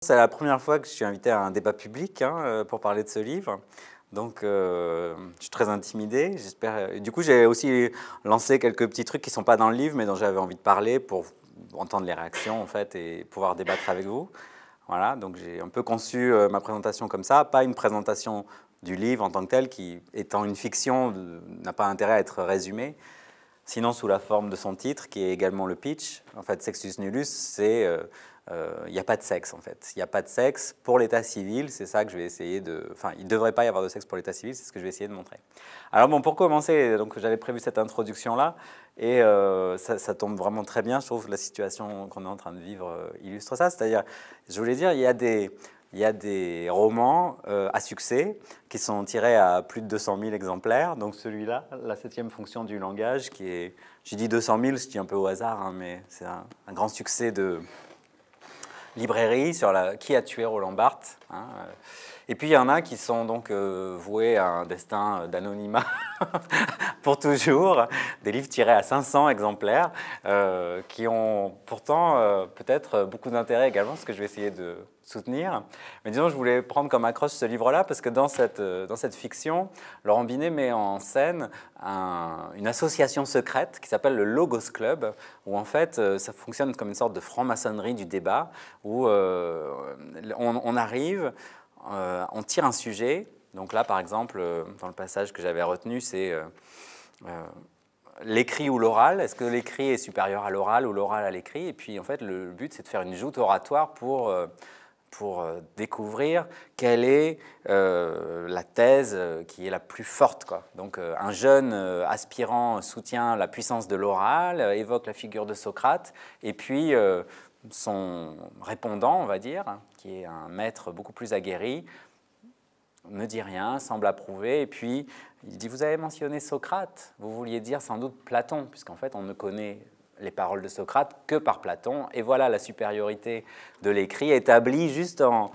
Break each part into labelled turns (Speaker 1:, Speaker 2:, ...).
Speaker 1: C'est la première fois que je suis invité à un débat public pour parler de ce livre. Donc, je suis très intimidé. J'espère. Du coup, j'ai aussi lancé quelques petits trucs qui ne sont pas dans le livre, mais dont j'avais envie de parler pour entendre les réactions, en fait, et pouvoir débattre avec vous. Voilà, donc j'ai un peu conçu ma présentation comme ça, pas une présentation du livre en tant que tel, qui, étant une fiction, n'a pas intérêt à être résumée, sinon sous la forme de son titre, qui est également le pitch. En fait, Sexus Nullus, c'est... il n'y a pas de sexe, en fait. Il n'y a pas de sexe pour l'état civil, c'est ça que je vais essayer de... Enfin, il ne devrait pas y avoir de sexe pour l'état civil, c'est ce que je vais essayer de montrer. Alors bon, pour commencer, donc j'avais prévu cette introduction-là, et ça tombe vraiment très bien, je trouve que la situation qu'on est en train de vivre illustre ça. C'est-à-dire, je voulais dire, il y a des romans à succès qui sont tirés à plus de 200 000 exemplaires. Donc celui-là, La 7e fonction du langage, qui est... J'ai dit 200 000, je dis un peu au hasard, mais c'est un grand succès de librairie sur Qui a tué Roland Barthes. Et puis il y en a qui sont donc voués à un destin d'anonymat pour toujours, des livres tirés à 500 exemplaires, qui ont pourtant peut-être beaucoup d'intérêt également, ce que je vais essayer de soutenir. Mais disons, je voulais prendre comme accroche ce livre-là, parce que dans cette fiction, Laurent Binet met en scène une association secrète qui s'appelle le Logos Club, où en fait, ça fonctionne comme une sorte de franc-maçonnerie du débat, où on arrive... on tire un sujet, donc là par exemple, dans le passage que j'avais retenu, c'est l'écrit ou l'oral, est-ce que l'écrit est supérieur à l'oral ou l'oral à l'écrit? Et puis en fait le but c'est de faire une joute oratoire pour découvrir quelle est la thèse qui est la plus forte, quoi. Donc un jeune aspirant soutient la puissance de l'oral, évoque la figure de Socrate, et puis son répondant, on va dire, qui est un maître beaucoup plus aguerri, ne dit rien, semble approuver, et puis il dit « Vous avez mentionné Socrate, vous vouliez dire sans doute Platon, puisqu'en fait on ne connaît les paroles de Socrate que par Platon, et voilà la supériorité de l'écrit établie juste en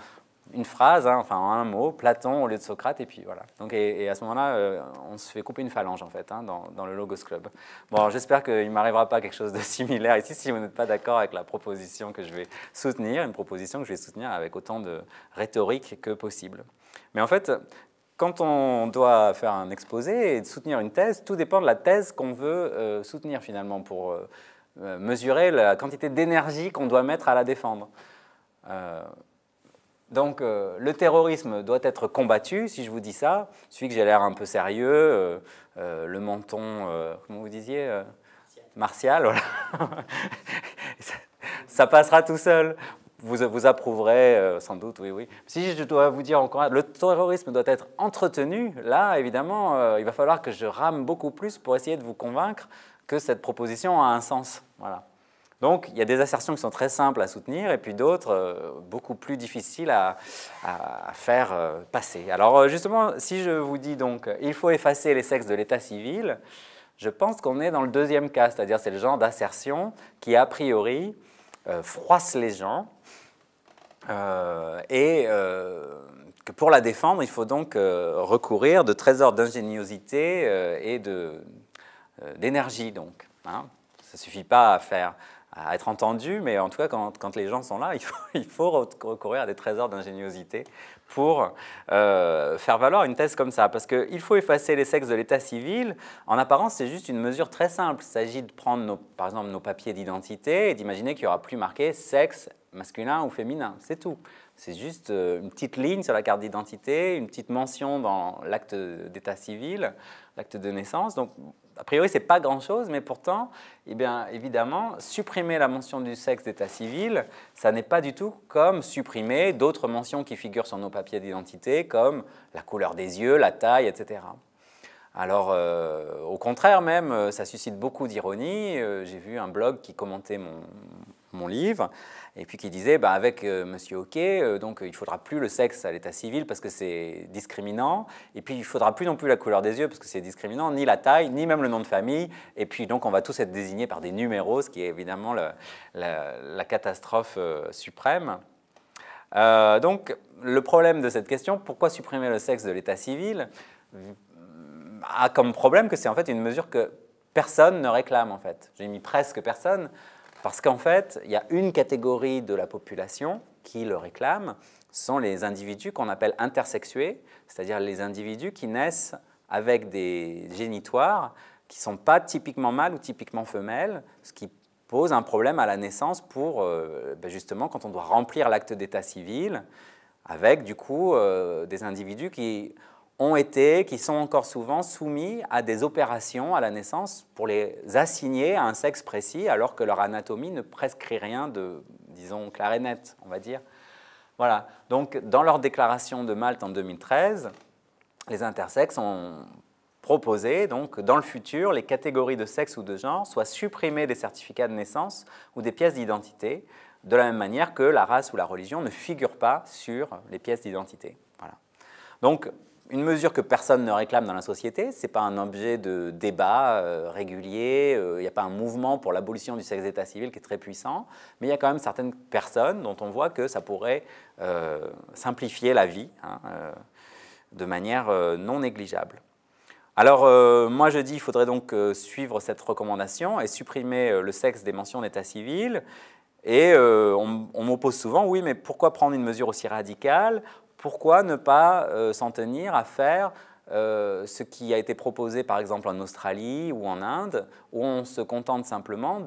Speaker 1: une phrase, enfin en un mot, Platon au lieu de Socrate, et puis voilà. Donc, et à ce moment-là, on se fait couper une phalange, en fait, dans le Logos Club. Bon, j'espère qu'il ne m'arrivera pas quelque chose de similaire ici, si vous n'êtes pas d'accord avec la proposition que je vais soutenir, une proposition que je vais soutenir avec autant de rhétorique que possible. Mais en fait, quand on doit faire un exposé et soutenir une thèse, tout dépend de la thèse qu'on veut soutenir, finalement, pour mesurer la quantité d'énergie qu'on doit mettre à la défendre. Donc, le terrorisme doit être combattu, si je vous dis ça. Il suffit que j'ai l'air un peu sérieux, le menton, comment vous disiez martial, voilà. Ça passera tout seul. Vous approuverez sans doute, oui, oui. Si je dois vous dire encore, le terrorisme doit être entretenu, là, évidemment, il va falloir que je rame beaucoup plus pour essayer de vous convaincre que cette proposition a un sens. Voilà. Donc, il y a des assertions qui sont très simples à soutenir et puis d'autres beaucoup plus difficiles à faire passer. Alors, justement, si je vous dis donc « il faut effacer les sexes de l'état civil », je pense qu'on est dans le deuxième cas, c'est-à-dire c'est le genre d'assertion qui, a priori, froisse les gens et que pour la défendre, il faut donc recourir de trésors d'ingéniosité et d'énergie. Donc, ça ne suffit pas à être entendu, mais en tout cas, quand les gens sont là, il faut recourir à des trésors d'ingéniosité pour faire valoir une thèse comme ça. Parce qu'il faut effacer les sexes de l'état civil. En apparence, c'est juste une mesure très simple. Il s'agit de prendre, par exemple, nos papiers d'identité et d'imaginer qu'il n'y aura plus marqué sexe masculin ou féminin. C'est tout. C'est juste une petite ligne sur la carte d'identité, une petite mention dans l'acte d'état civil, l'acte de naissance. Donc, a priori, ce n'est pas grand-chose, mais pourtant, eh bien, évidemment, supprimer la mention du sexe d'état civil, ça n'est pas du tout comme supprimer d'autres mentions qui figurent sur nos papiers d'identité, comme la couleur des yeux, la taille, etc. Alors, au contraire même, ça suscite beaucoup d'ironie. J'ai vu un blog qui commentait mon livre, et puis qui disait, avec Monsieur Hockey, donc il ne faudra plus le sexe à l'état civil parce que c'est discriminant, et puis il ne faudra plus non plus la couleur des yeux parce que c'est discriminant, ni la taille, ni même le nom de famille, et puis donc on va tous être désignés par des numéros, ce qui est évidemment la catastrophe suprême. Donc le problème de cette question, pourquoi supprimer le sexe de l'état civil, a comme problème que c'est en fait une mesure que personne ne réclame en fait. J'ai mis presque personne, parce qu'en fait, il y a une catégorie de la population qui le réclament sont les individus qu'on appelle intersexués, c'est-à-dire les individus qui naissent avec des génitoires qui ne sont pas typiquement mâles ou typiquement femelles, ce qui pose un problème à la naissance pour, justement, quand on doit remplir l'acte d'état civil, avec du coup des individus qui ont été, qui sont encore souvent soumis à des opérations à la naissance pour les assigner à un sexe précis, alors que leur anatomie ne prescrit rien de, disons, clair et net, on va dire. Voilà. Donc, dans leur déclaration de Malte en 2013, les intersexes ont proposé, donc, dans le futur, les catégories de sexe ou de genre soient supprimées des certificats de naissance ou des pièces d'identité, de la même manière que la race ou la religion ne figurent pas sur les pièces d'identité. Voilà. Donc, une mesure que personne ne réclame dans la société, ce n'est pas un objet de débat régulier, il n'y a pas un mouvement pour l'abolition du sexe d'état civil qui est très puissant, mais il y a quand même certaines personnes dont on voit que ça pourrait simplifier la vie de manière non négligeable. Alors, moi je dis qu'il faudrait donc suivre cette recommandation et supprimer le sexe des mentions d'état civil. Et on m'oppose souvent, oui, mais pourquoi prendre une mesure aussi radicale? Pourquoi ne pas s'en tenir à faire ce qui a été proposé par exemple en Australie ou en Inde, où on se contente simplement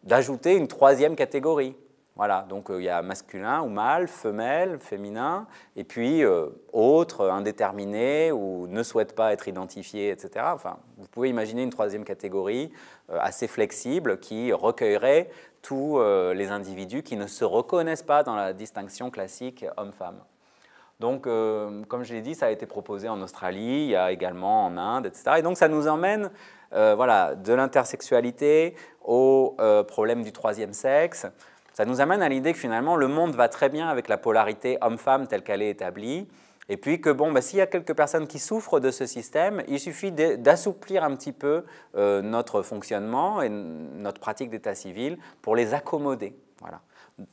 Speaker 1: d'ajouter une troisième catégorie. Voilà, donc il y a masculin ou mâle, femelle, féminin, et puis autre, indéterminé, ou ne souhaite pas être identifié, etc. Enfin, vous pouvez imaginer une troisième catégorie assez flexible qui recueillerait tous les individus qui ne se reconnaissent pas dans la distinction classique homme-femme. Donc, comme je l'ai dit, ça a été proposé en Australie, il y a également en Inde, etc. Et donc, ça nous emmène voilà, de l'intersexualité au problème du troisième sexe. Ça nous amène à l'idée que finalement, le monde va très bien avec la polarité homme-femme telle qu'elle est établie. Et puis que, bon, s'il y a quelques personnes qui souffrent de ce système, il suffit d'assouplir un petit peu notre fonctionnement et notre pratique d'état civil pour les accommoder. Voilà.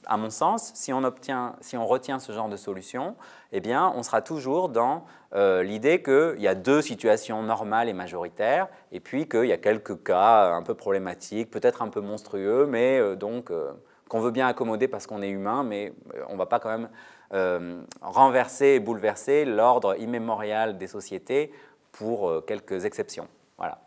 Speaker 1: À mon sens, si on retient ce genre de solution, eh bien, on sera toujours dans l'idée qu'il y a deux situations normales et majoritaires, et puis qu'il y a quelques cas un peu problématiques, peut-être un peu monstrueux, mais qu'on veut bien accommoder parce qu'on est humain, mais on ne va pas quand même renverser et bouleverser l'ordre immémorial des sociétés pour quelques exceptions. Voilà.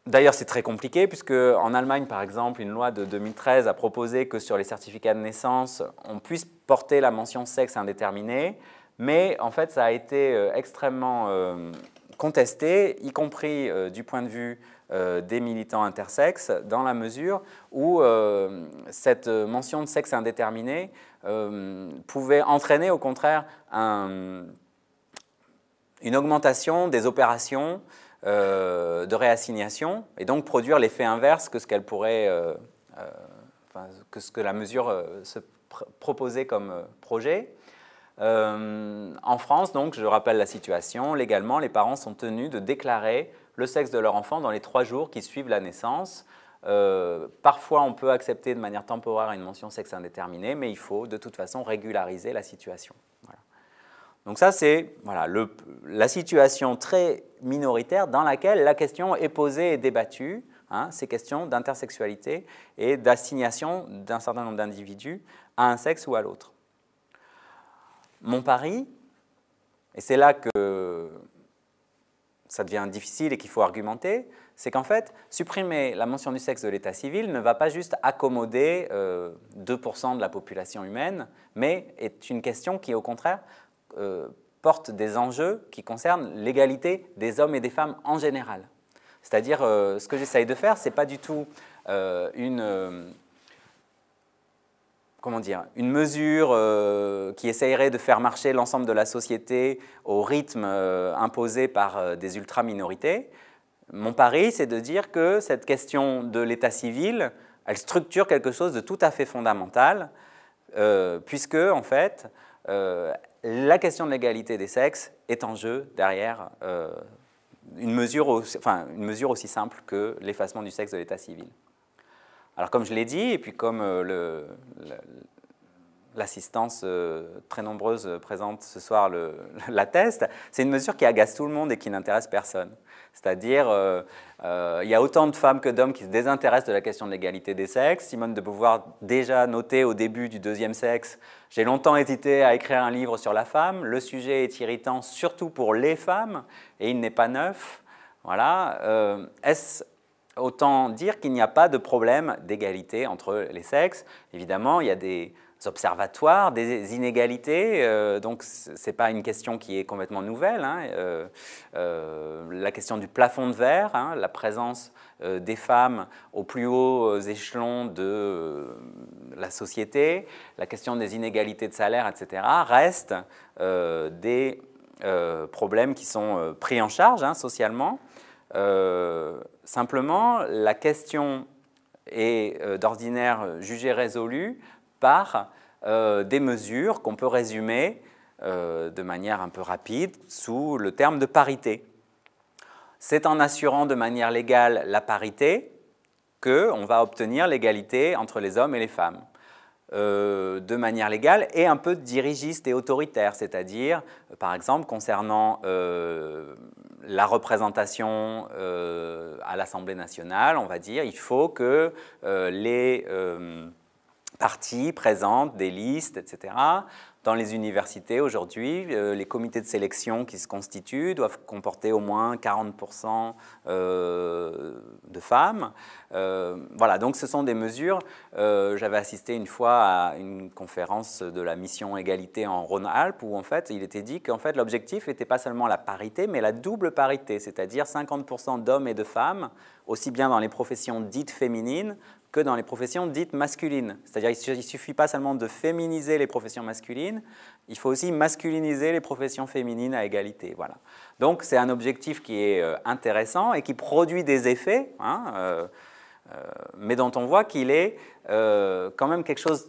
Speaker 1: D'ailleurs, c'est très compliqué puisque en Allemagne, par exemple, une loi de 2013 a proposé que sur les certificats de naissance, on puisse porter la mention sexe indéterminé, mais en fait, ça a été extrêmement contesté, y compris du point de vue des militants intersexes, dans la mesure où cette mention de sexe indéterminé pouvait entraîner au contraire une augmentation des opérations de réassignation et donc produire l'effet inverse que ce qu'elle pourrait, que ce que la mesure se proposait comme projet. En France, donc, je rappelle la situation, légalement, les parents sont tenus de déclarer le sexe de leur enfant dans les 3 jours qui suivent la naissance. Parfois, on peut accepter de manière temporaire une mention sexe indéterminé, mais il faut de toute façon régulariser la situation. Voilà. Donc ça, c'est voilà, la situation très minoritaire dans laquelle la question est posée et débattue, ces questions d'intersexualité et d'assignation d'un certain nombre d'individus à un sexe ou à l'autre. Mon pari, et c'est là que ça devient difficile et qu'il faut argumenter, c'est qu'en fait, supprimer la mention du sexe de l'état civil ne va pas juste accommoder 2% de la population humaine, mais est une question qui, au contraire, porte des enjeux qui concernent l'égalité des hommes et des femmes en général. C'est-à-dire, ce que j'essaye de faire, ce n'est pas du tout une mesure qui essayerait de faire marcher l'ensemble de la société au rythme imposé par des ultra-minorités. Mon pari, c'est de dire que cette question de l'état civil, elle structure quelque chose de tout à fait fondamental, puisque, en fait, la question de l'égalité des sexes est en jeu derrière une mesure aussi simple que l'effacement du sexe de l'état civil. Alors comme je l'ai dit, et puis comme l'assistance très nombreuse présente ce soir l'atteste, c'est une mesure qui agace tout le monde et qui n'intéresse personne. C'est-à-dire, il y a autant de femmes que d'hommes qui se désintéressent de la question de l'égalité des sexes. Simone de Beauvoir déjà noté au début du deuxième sexe, « J'ai longtemps hésité à écrire un livre sur la femme. Le sujet est irritant, surtout pour les femmes, et il n'est pas neuf. » Voilà. Est-ce autant dire qu'il n'y a pas de problème d'égalité entre les sexes? Évidemment, il y a des observatoires, des inégalités, donc ce n'est pas une question qui est complètement nouvelle. Hein. La question du plafond de verre, hein, la présence des femmes aux plus hauts échelons de la société, la question des inégalités de salaire, etc., restent des problèmes qui sont pris en charge hein, socialement. Simplement, la question est d'ordinaire jugée résolue par des mesures qu'on peut résumer de manière un peu rapide sous le terme de parité. C'est en assurant de manière légale la parité qu'on va obtenir l'égalité entre les hommes et les femmes. De manière légale et un peu dirigiste et autoritaire, c'est-à-dire, par exemple, concernant la représentation à l'Assemblée nationale, on va dire, il faut que les partis présentent des listes, etc. Dans les universités, aujourd'hui, les comités de sélection qui se constituent doivent comporter au moins 40% de femmes. Voilà, donc ce sont des mesures. J'avais assisté une fois à une conférence de la mission égalité en Rhône-Alpes où en fait, il était dit qu'en fait, l'objectif n'était pas seulement la parité, mais la double parité, c'est-à-dire 50% d'hommes et de femmes, aussi bien dans les professions dites féminines que dans les professions dites masculines. C'est-à-dire qu'il ne suffit pas seulement de féminiser les professions masculines, il faut aussi masculiniser les professions féminines à égalité. Voilà. Donc c'est un objectif qui est intéressant et qui produit des effets, hein, mais dont on voit qu'il est quand même quelque chose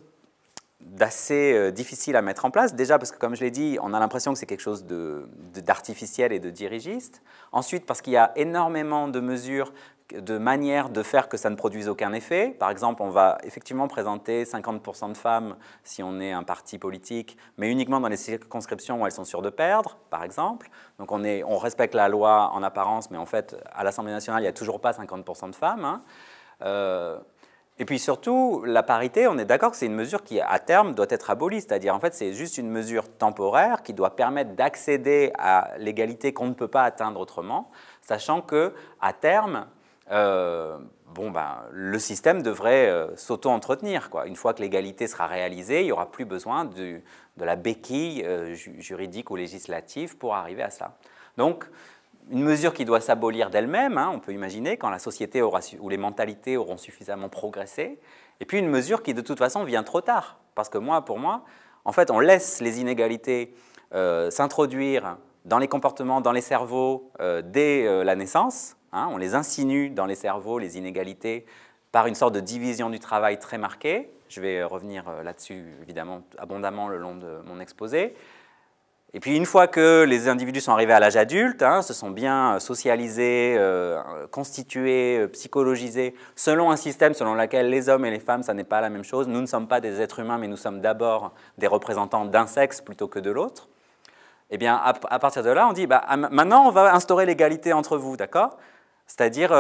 Speaker 1: d'assez difficile à mettre en place. Déjà parce que, comme je l'ai dit, on a l'impression que c'est quelque chose d'artificiel et de dirigiste. Ensuite, parce qu'il y a énormément de mesures, de manières de faire que ça ne produise aucun effet. Par exemple, on va effectivement présenter 50% de femmes si on est un parti politique, mais uniquement dans les circonscriptions où elles sont sûres de perdre, par exemple. Donc on respecte la loi en apparence, mais en fait, à l'Assemblée nationale, il n'y a toujours pas 50% de femmes. Hein. Et puis surtout, la parité, on est d'accord que c'est une mesure qui, à terme, doit être abolie. C'est-à-dire, en fait, c'est juste une mesure temporaire qui doit permettre d'accéder à l'égalité qu'on ne peut pas atteindre autrement, sachant qu'à terme, le système devrait s'auto-entretenir. Une fois que l'égalité sera réalisée, il n'y aura plus besoin de la béquille juridique ou législative pour arriver à ça. Donc, une mesure qui doit s'abolir d'elle-même, hein, on peut imaginer, quand la société ou les mentalités auront suffisamment progressé, et puis une mesure qui, de toute façon, vient trop tard. Parce que pour moi, en fait, on laisse les inégalités s'introduire dans les comportements, dans les cerveaux, dès la naissance. Hein, on les insinue dans les cerveaux, les inégalités, par une sorte de division du travail très marquée. Je vais revenir là-dessus, évidemment, abondamment le long de mon exposé. Et puis, une fois que les individus sont arrivés à l'âge adulte, hein, se sont bien socialisés, constitués, psychologisés, selon un système selon lequel les hommes et les femmes, ça n'est pas la même chose. Nous ne sommes pas des êtres humains, mais nous sommes d'abord des représentants d'un sexe plutôt que de l'autre. Eh bien, à partir de là, on dit, maintenant, on va instaurer l'égalité entre vous, d'accord ? C'est-à-dire,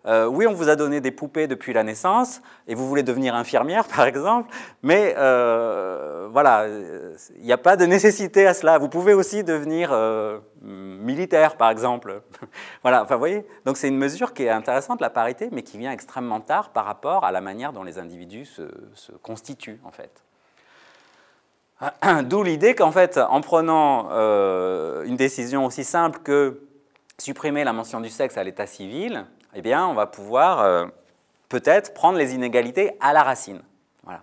Speaker 1: oui, on vous a donné des poupées depuis la naissance, et vous voulez devenir infirmière, par exemple, mais voilà, il n'y a pas de nécessité à cela. Vous pouvez aussi devenir militaire, par exemple. Voilà, enfin, vous voyez, donc c'est une mesure qui est intéressante, la parité, mais qui vient extrêmement tard par rapport à la manière dont les individus se constituent, en fait. D'où l'idée qu'en fait, en prenant une décision aussi simple que supprimer la mention du sexe à l'état civil, eh bien, on va pouvoir peut-être prendre les inégalités à la racine. Voilà.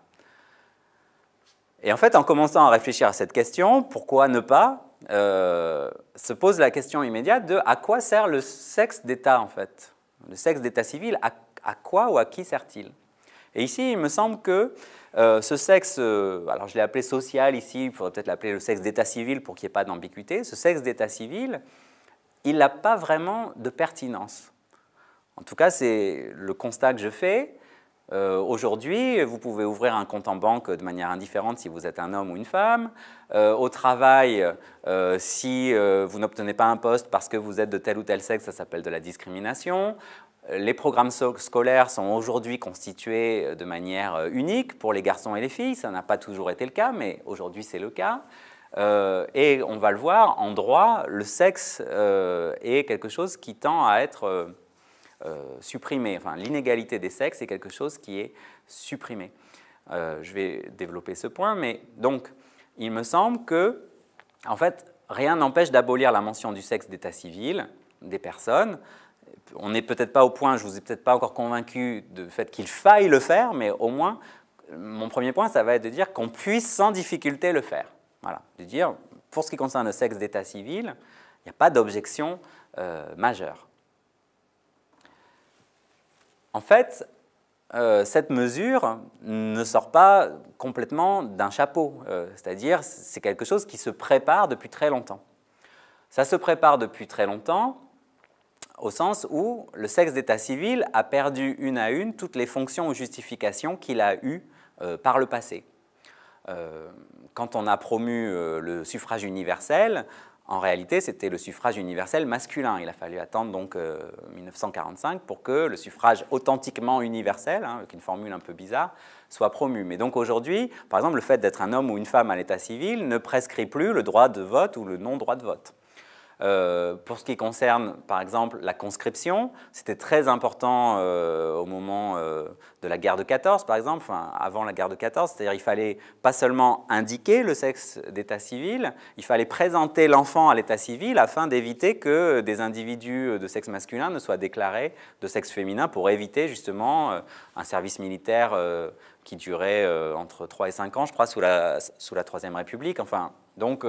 Speaker 1: Et en fait, en commençant à réfléchir à cette question, pourquoi ne pas, se pose la question immédiate de à quoi sert le sexe d'État, en fait? Le sexe d'État civil, à quoi ou à qui sert-il? Et ici, il me semble que ce sexe, alors je l'ai appelé social ici, il faudrait peut-être l'appeler le sexe d'état civil pour qu'il n'y ait pas d'ambiguïté. Ce sexe d'état civil, il n'a pas vraiment de pertinence. En tout cas, c'est le constat que je fais. Aujourd'hui, vous pouvez ouvrir un compte en banque de manière indifférente si vous êtes un homme ou une femme. Au travail, si vous n'obtenez pas un poste parce que vous êtes de tel ou tel sexe, ça s'appelle de la discrimination. Les programmes scolaires sont aujourd'hui constitués de manière unique pour les garçons et les filles. Ça n'a pas toujours été le cas, mais aujourd'hui c'est le cas. Et on va le voir, en droit, le sexe est quelque chose qui tend à être supprimé. Enfin, l'inégalité des sexes est quelque chose qui est supprimé. Je vais développer ce point, mais donc, il me semble que, en fait, rien n'empêche d'abolir la mention du sexe d'état civil des personnes. On n'est peut-être pas au point, je ne vous ai peut-être pas encore convaincu du fait qu'il faille le faire, mais au moins, mon premier point, ça va être de dire qu'on puisse sans difficulté le faire. Voilà, de dire, pour ce qui concerne le sexe d'état civil, il n'y a pas d'objection majeure. En fait, cette mesure ne sort pas complètement d'un chapeau, c'est-à-dire c'est quelque chose qui se prépare depuis très longtemps. Ça se prépare depuis très longtemps au sens où le sexe d'état civil a perdu une à une toutes les fonctions ou justifications qu'il a eues par le passé. Quand on a promu le suffrage universel, en réalité, c'était le suffrage universel masculin. Il a fallu attendre donc 1945 pour que le suffrage authentiquement universel, avec une formule un peu bizarre, soit promu. Mais donc aujourd'hui, par exemple, le fait d'être un homme ou une femme à l'état civil ne prescrit plus le droit de vote ou le non-droit de vote. Pour ce qui concerne, par exemple, la conscription, c'était très important au moment de la guerre de 14, par exemple, enfin, avant la guerre de 14, c'est-à-dire qu'il fallait pas seulement indiquer le sexe d'état civil, il fallait présenter l'enfant à l'état civil afin d'éviter que des individus de sexe masculin ne soient déclarés de sexe féminin pour éviter justement un service militaire qui durait entre 3 et 5 ans, je crois, sous la Troisième République. Enfin, donc,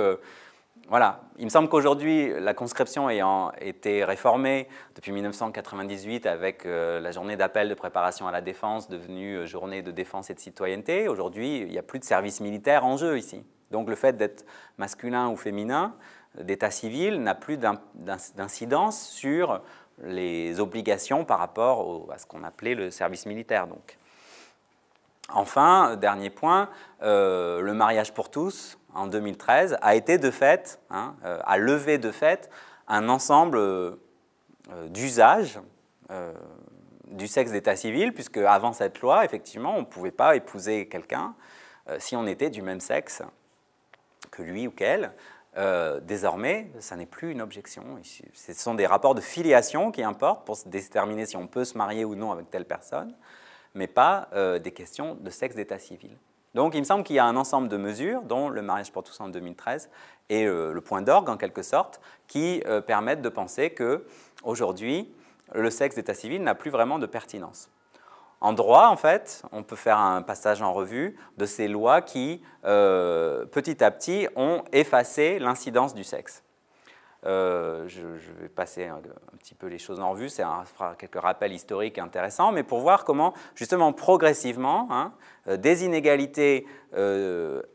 Speaker 1: voilà, il me semble qu'aujourd'hui, la conscription ayant été réformée depuis 1998 avec la journée d'appel de préparation à la défense devenue journée de défense et de citoyenneté, aujourd'hui, il n'y a plus de service militaire en jeu ici. Donc le fait d'être masculin ou féminin, d'état civil, n'a plus d'incidence sur les obligations par rapport à ce qu'on appelait le service militaire. Donc. Enfin, dernier point, le mariage pour tous, en 2013, a été de fait, a levé de fait un ensemble d'usages du sexe d'état civil, puisque avant cette loi, effectivement, on ne pouvait pas épouser quelqu'un si on était du même sexe que lui ou qu'elle. Désormais, ça n'est plus une objection. Ce sont des rapports de filiation qui importent pour déterminer si on peut se marier ou non avec telle personne, mais pas des questions de sexe d'état civil. Donc il me semble qu'il y a un ensemble de mesures, dont le mariage pour tous en 2013, et le point d'orgue en quelque sorte, qui permettent de penser qu'aujourd'hui, le sexe d'état civil n'a plus vraiment de pertinence. En droit, en fait, on peut faire un passage en revue de ces lois qui, petit à petit, ont effacé l'incidence du sexe. Je vais passer un petit peu les choses en revue, ça fera quelques rappels historiques intéressants, mais pour voir comment, justement, progressivement, des inégalités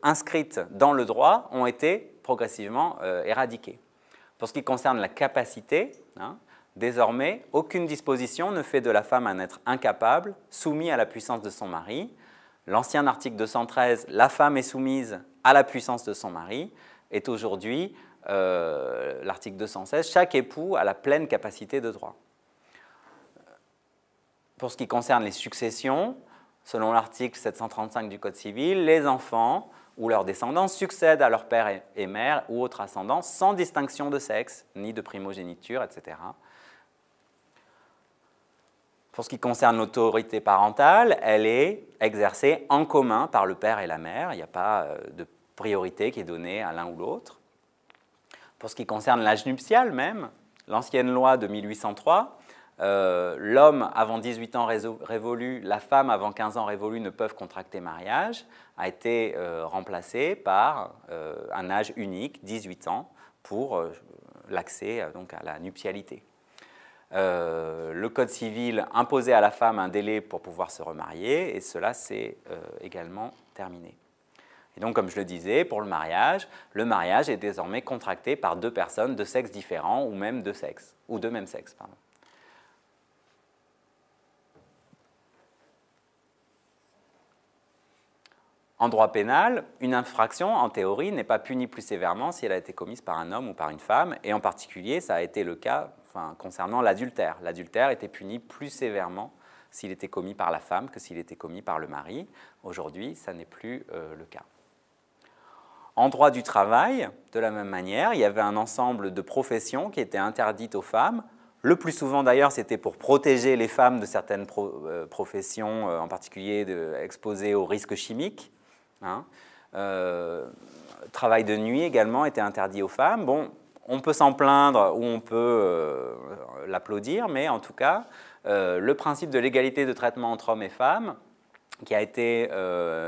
Speaker 1: inscrites dans le droit ont été progressivement éradiquées. Pour ce qui concerne la capacité, désormais, aucune disposition ne fait de la femme un être incapable, soumis à la puissance de son mari. L'ancien article 213, la femme est soumise à la puissance de son mari, est aujourd'hui l'article 216, chaque époux a la pleine capacité de droit. Pour ce qui concerne les successions, selon l'article 735 du Code civil, les enfants ou leurs descendants succèdent à leur père et mère ou autres ascendants sans distinction de sexe, ni de primogéniture, etc. Pour ce qui concerne l'autorité parentale, elle est exercée en commun par le père et la mère. Il n'y a pas de priorité qui est donnée à l'un ou l'autre. Pour ce qui concerne l'âge nuptial même, l'ancienne loi de 1803, l'homme avant 18 ans révolus, la femme avant 15 ans révolus ne peuvent contracter mariage, a été remplacée par un âge unique, 18 ans, pour l'accès donc, à la nuptialité. Le Code civil imposait à la femme un délai pour pouvoir se remarier, et cela s'est également terminé. Et donc, comme je le disais, pour le mariage est désormais contracté par deux personnes de sexes différents ou même de sexe, ou de même sexe, pardon. En droit pénal, une infraction, en théorie, n'est pas punie plus sévèrement si elle a été commise par un homme ou par une femme, et en particulier, ça a été le cas concernant l'adultère. L'adultère était puni plus sévèrement s'il était commis par la femme que s'il était commis par le mari. Aujourd'hui, ça n'est plus le cas. En droit du travail, de la même manière, il y avait un ensemble de professions qui étaient interdites aux femmes. Le plus souvent, d'ailleurs, c'était pour protéger les femmes de certaines professions, en particulier exposées aux risques chimiques. Travail de nuit également était interdit aux femmes. Bon, on peut s'en plaindre ou on peut l'applaudir, mais en tout cas, le principe de l'égalité de traitement entre hommes et femmes, qui a été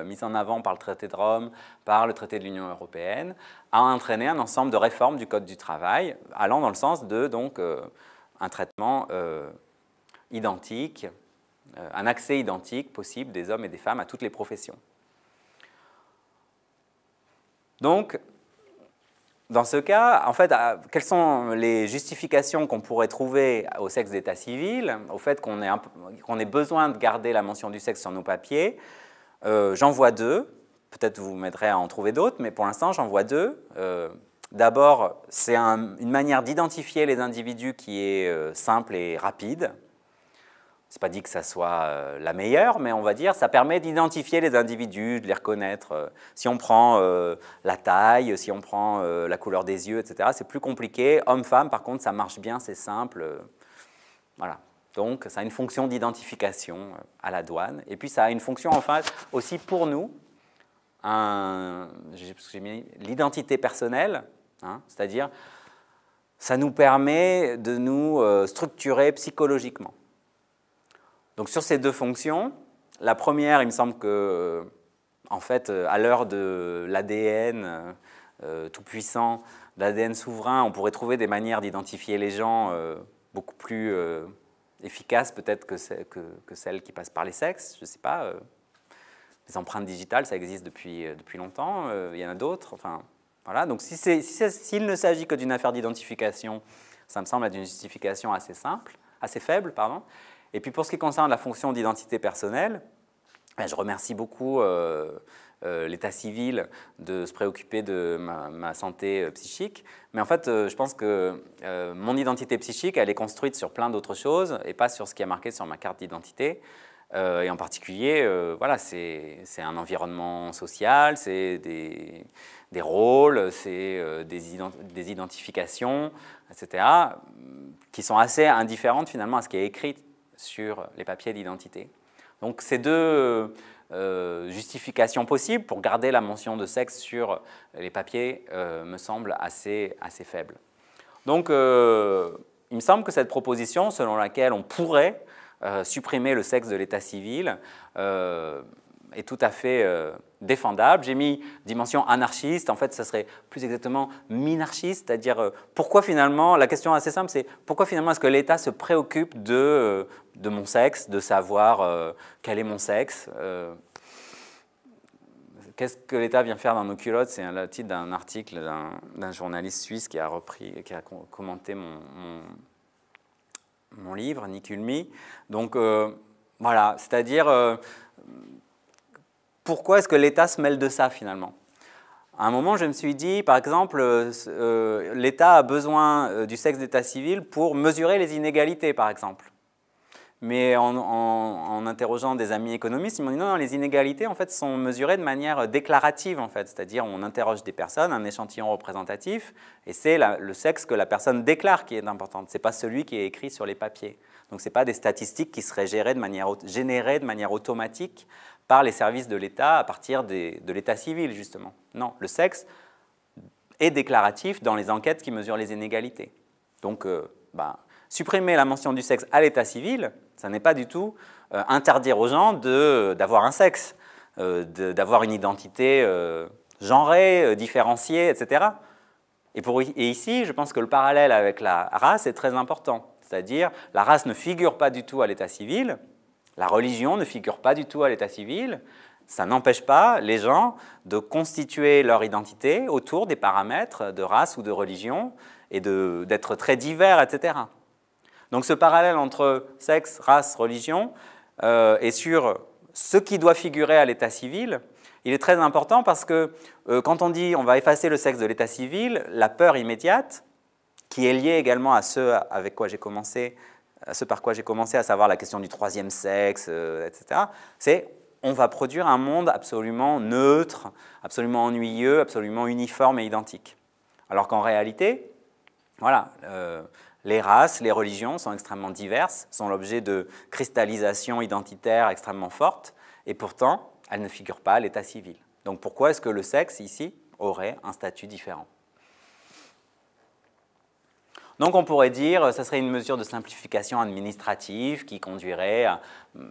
Speaker 1: mis en avant par le traité de Rome, par le traité de l'Union européenne, a entraîné un ensemble de réformes du Code du travail, allant dans le sens de un traitement identique, un accès identique possible des hommes et des femmes à toutes les professions. Donc, dans ce cas, en fait, quelles sont les justifications qu'on pourrait trouver au sexe d'état civil, au fait qu'on ait besoin de garder la mention du sexe sur nos papiers? J'en vois deux. Peut-être vous m'aiderez à en trouver d'autres, mais pour l'instant, j'en vois deux. D'abord, c'est une manière d'identifier les individus qui est simple et rapide. Ce n'est pas dit que ça soit la meilleure, mais on va dire ça permet d'identifier les individus, de les reconnaître. Si on prend la taille, si on prend la couleur des yeux, etc., c'est plus compliqué. Homme-femme, par contre, ça marche bien, c'est simple. Voilà. Donc, ça a une fonction d'identification à la douane. Et puis, ça a une fonction, enfin, aussi pour nous, j'ai mis l'identité personnelle, c'est-à-dire, ça nous permet de nous structurer psychologiquement. Donc sur ces deux fonctions, la première, il me semble que, en fait, à l'heure de l'ADN tout-puissant, l'ADN souverain, on pourrait trouver des manières d'identifier les gens beaucoup plus efficaces peut-être que celles qui passent par les sexes, je ne sais pas. Les empreintes digitales, ça existe depuis longtemps, il y en a d'autres. Enfin, voilà. Donc s'il ne s'agit que d'une affaire d'identification, ça me semble être une justification assez simple, assez faible, pardon. Et puis pour ce qui concerne la fonction d'identité personnelle, je remercie beaucoup l'état civil de se préoccuper de ma santé psychique. Mais en fait, je pense que mon identité psychique, elle est construite sur plein d'autres choses et pas sur ce qui est marqué sur ma carte d'identité. Et en particulier, voilà, c'est un environnement social, c'est des rôles, c'est des identifications, etc., qui sont assez indifférentes finalement à ce qui est écrit sur les papiers d'identité. Donc ces deux justifications possibles pour garder la mention de sexe sur les papiers me semblent assez faibles. Donc il me semble que cette proposition selon laquelle on pourrait supprimer le sexe de l'état civil est tout à fait défendable. J'ai mis dimension anarchiste, en fait, ça serait plus exactement minarchiste, c'est-à-dire pourquoi finalement, la question assez simple, c'est pourquoi finalement est-ce que l'État se préoccupe de mon sexe, de savoir quel est mon sexe qu'est-ce que l'État vient faire dans nos culottes? C'est le titre d'un article d'un journaliste suisse qui a commenté mon livre, Nick Hulmi. Donc voilà, c'est-à-dire pourquoi est-ce que l'État se mêle de ça finalement? À un moment, je me suis dit, par exemple, l'État a besoin du sexe d'état civil pour mesurer les inégalités, par exemple. Mais en interrogeant des amis économistes, ils m'ont dit non, les inégalités en fait sont mesurées de manière déclarative en fait, c'est-à-dire on interroge des personnes, un échantillon représentatif, et c'est le sexe que la personne déclare qui est important. C'est pas celui qui est écrit sur les papiers. Donc c'est pas des statistiques qui seraient générées de manière automatique par les services de l'État à partir de l'état civil justement. Non, le sexe est déclaratif dans les enquêtes qui mesurent les inégalités. Donc supprimer la mention du sexe à l'état civil, ça n'est pas du tout interdire aux gens d'avoir un sexe, d'avoir une identité genrée, différenciée, etc. Et ici, je pense que le parallèle avec la race est très important. C'est-à-dire, la race ne figure pas du tout à l'état civil, la religion ne figure pas du tout à l'état civil. Ça n'empêche pas les gens de constituer leur identité autour des paramètres de race ou de religion et d'être très divers, etc. Donc ce parallèle entre sexe, race, religion est sur ce qui doit figurer à l'état civil Il est très important parce que quand on dit on va effacer le sexe de l'état civil, la peur immédiate, qui est liée également à ce avec quoi j'ai commencé, à ce par quoi j'ai commencé, à savoir la question du troisième sexe, etc., c'est on va produire un monde absolument neutre, absolument ennuyeux, absolument uniforme et identique. Alors qu'en réalité, voilà, les races, les religions sont extrêmement diverses, sont l'objet de cristallisation identitaire extrêmement forte, et pourtant, elles ne figurent pas à l'état civil. Donc pourquoi est-ce que le sexe, ici, aurait un statut différent? Donc on pourrait dire que ce serait une mesure de simplification administrative qui conduirait à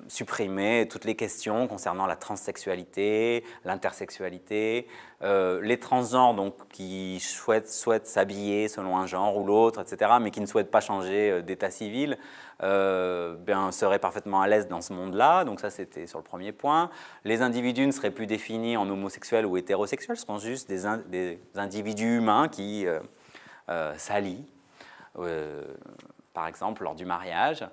Speaker 1: supprimer toutes les questions concernant la transsexualité, l'intersexualité, les transgenres donc, qui souhaitent s'habiller selon un genre ou l'autre, etc., mais qui ne souhaitent pas changer d'état civil, seraient parfaitement à l'aise dans ce monde-là. Donc ça, c'était sur le premier point. Les individus ne seraient plus définis en homosexuels ou hétérosexuels, ce sont juste des individus humains qui s'allient. Par exemple lors du mariage,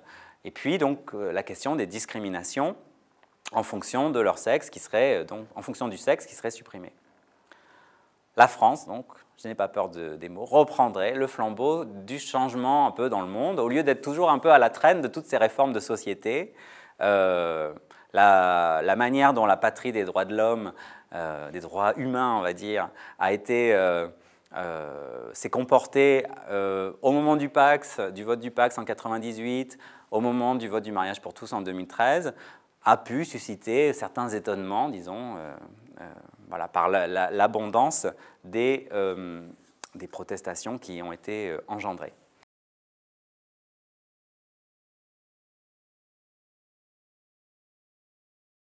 Speaker 1: et puis donc la question des discriminations en fonction de leur sexe, qui serait donc en fonction du sexe qui serait supprimé. La France, donc, je n'ai pas peur des mots, reprendrait le flambeau du changement un peu dans le monde, au lieu d'être toujours un peu à la traîne de toutes ces réformes de société. La manière dont la patrie des droits de l'homme, des droits humains, on va dire, a été s'est comporté au moment du Pax, du vote du Pax en 1998, au moment du vote du mariage pour tous en 2013, a pu susciter certains étonnements, disons, voilà, par l'abondance des protestations qui ont été engendrées.